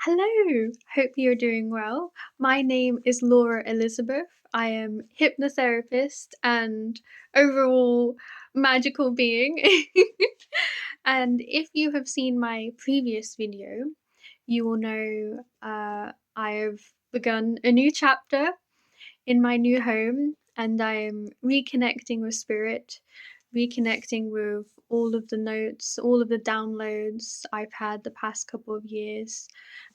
Hello, hope you're doing well. My name is Laura Elizabeth. I am hypnotherapist and overall magical being. And if you have seen my previous video, you will know I have begun a new chapter in my new home, and I am reconnecting with spirit, reconnecting with all of the notes, all of the downloads I've had the past couple of years.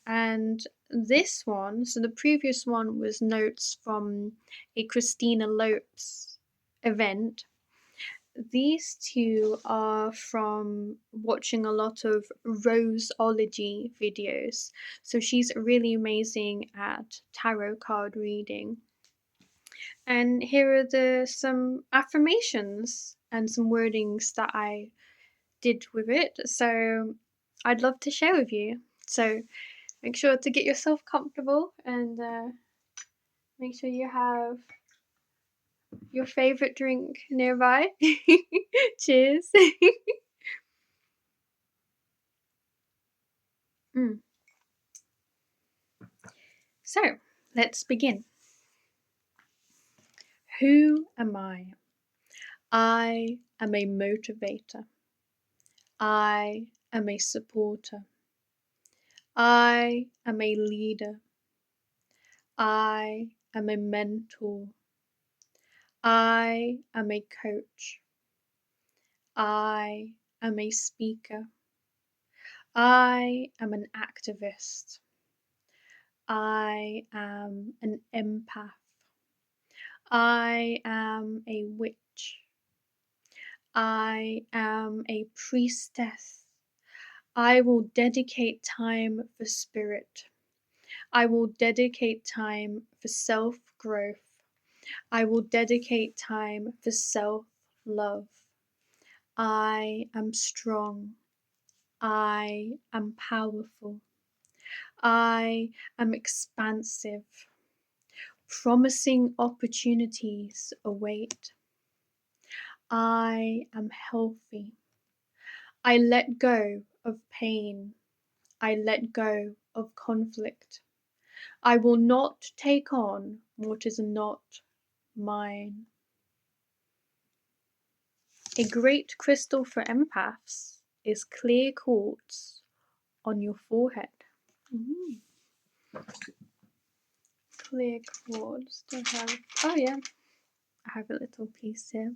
And this one, so the previous one was notes from a Christina Lopes event. These two are from watching a lot of Roseology videos. So she's really amazing at tarot card reading. And here are some affirmations and some wordings that I did with it. So I'd love to share with you. So make sure to get yourself comfortable and make sure you have your favorite drink nearby. Cheers. Mm. So let's begin. Who am I? I am a motivator. I am a supporter. I am a leader. I am a mentor. I am a coach. I am a speaker. I am an activist. I am an empath. I am a witch. I am a priestess. I will dedicate time for spirit. I will dedicate time for self-growth. I will dedicate time for self-love. I am strong. I am powerful. I am expansive. Promising opportunities await. I am healthy. I let go of pain. I let go of conflict. I will not take on what is not mine. A great crystal for empaths is clear quartz on your forehead. Mm. Clear quartz. Oh yeah, I have a little piece here.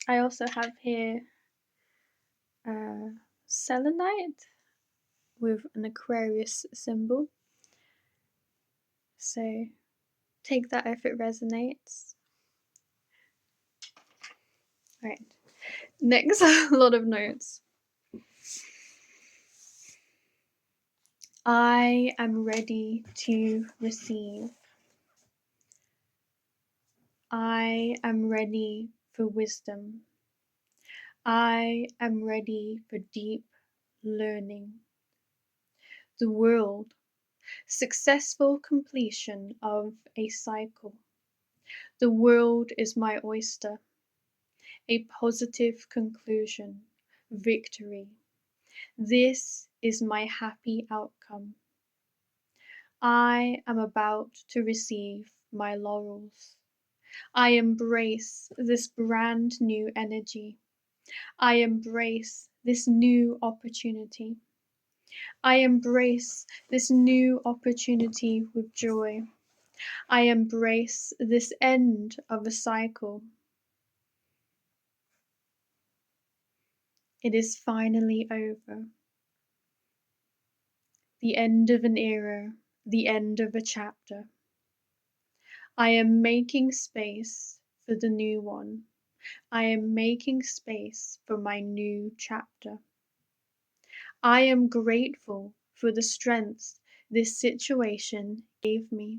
I also have here selenite with an Aquarius symbol. So take that if it resonates. Right. Next, a lot of notes. I am ready to receive. I am ready for wisdom. I am ready for deep learning. The world. Successful completion of a cycle. The world is my oyster. A positive conclusion. Victory. This is my happy outcome. I am about to receive my laurels. I embrace this brand new energy. I embrace this new opportunity. I embrace this new opportunity with joy. I embrace this end of a cycle. It is finally over. The end of an era, the end of a chapter. I am making space for the new one. I am making space for my new chapter. I am grateful for the strength this situation gave me.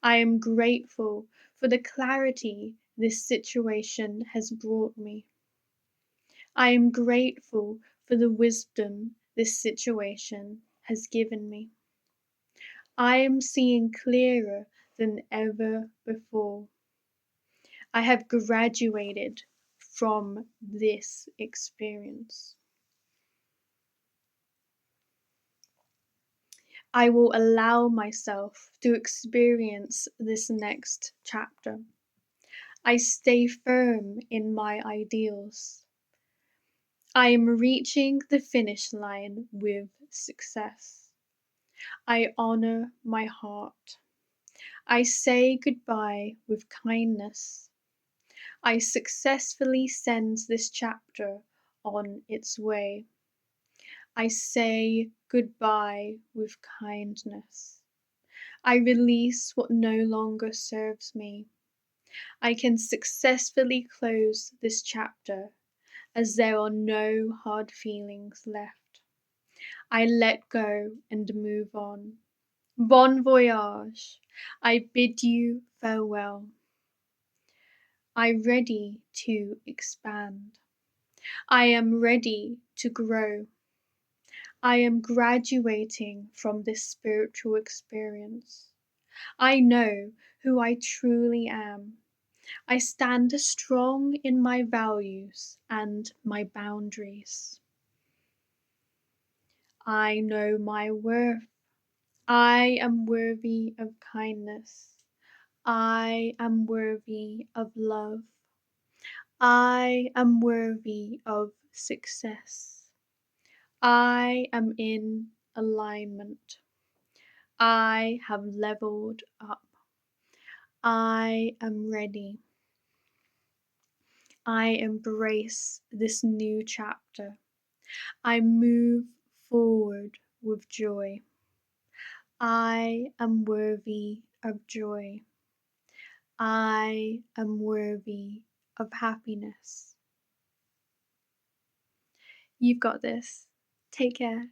I am grateful for the clarity this situation has brought me. I am grateful for the wisdom this situation has given me. I am seeing clearer than ever before. I have graduated from this experience. I will allow myself to experience this next chapter. I stay firm in my ideals. I am reaching the finish line with success. I honor my heart. I say goodbye with kindness. I successfully send this chapter on its way. I say goodbye with kindness. I release what no longer serves me. I can successfully close this chapter as there are no hard feelings left. I let go and move on. Bon voyage. I bid you farewell. I'm ready to expand. I am ready to grow. I am graduating from this spiritual experience. I know who I truly am. I stand strong in my values and my boundaries. I know my worth. I am worthy of kindness. I am worthy of love. I am worthy of success. I am in alignment. I have leveled up. I am ready. I embrace this new chapter. I move forward with joy. I am worthy of joy. I am worthy of happiness. You've got this. Take care.